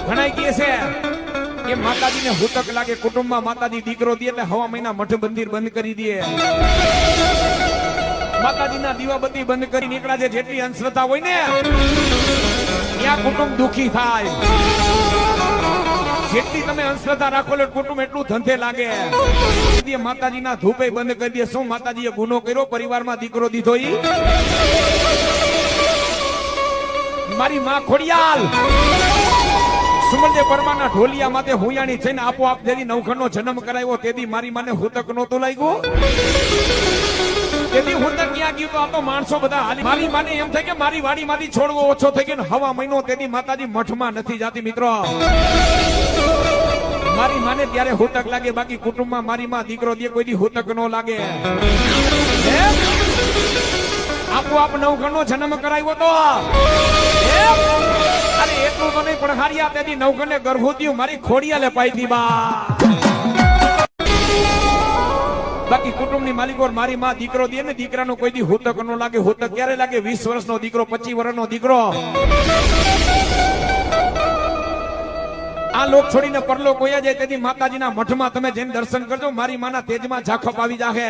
ઘણા કહે છે કે માતાજીને હુતક લાગે કુટુંબમાં માતાજી દીકરો દે એટલે હવા મહિના મઠ મંદિર બંધ કરી દે, માતાજીના દીવાબત્તી બંધ કરી નીકળ્યા છે. જેટલી અંધશ્રદ્ધા હોય ને ત્યાં કુટુંબ દુખી થાય. જેટલી તમે અંધશ્રદ્ધા રાખો એટલે કુટુંબ એટલું ધંધે લાગે. માતાજીના ધૂપે બંધ કરી દે. શું માતાજીએ ગુનો કર્યો? પરિવારમાં દીકરો દીધો. ઈ મારી માં ખોડિયાલ સુમલજે પરમાના ઢોલિયા માથે હુયાણી થઈને આપોઆપ જેથી નવખંડનો જન્મ કરાવ્યો તેથી મારી માને હુતક નહોતું લાગ્યું. તેથી હુતક ક્યાં ગયું? તો આ તો માણસો બધા હાલી. મારી માને એમ થાય કે મારી વાડીમાંથી છોડવો ઓછો થઈ ગયો હવા મહિનો તેથી માતાજી મઠમાં નથી જાતી. મિત્રો મારી માને ત્યારે હુતક લાગે, બાકી કુટુંબમાં મારી માં દીકરો દે કોઈ દી હુતક ન લાગે. આપોઆપ નવખંડનો જન્મ કરાવ્યો તો અરે એટલું તો નહીં પણ હારિયા તેથી નવખંડે ગર્ભવતી મારી ખોડિયાલે પાઈ દી બા. બાકી કુટુંબની માલિકો મારી માં દીકરો દે ને દીકરાનો કોઈ દી હુતક ન લાગે. હુતક ક્યારે લાગે? 20 વર્ષનો દીકરો, 25 વર્ષનો દીકરો. આ લોક છોડીને પરલોક હોયા જાય તેથી માતાજીના મઠમાં તમે જઈને દર્શન કરજો. મારી માના તેજમાં ઝાખપ આવી જાહે.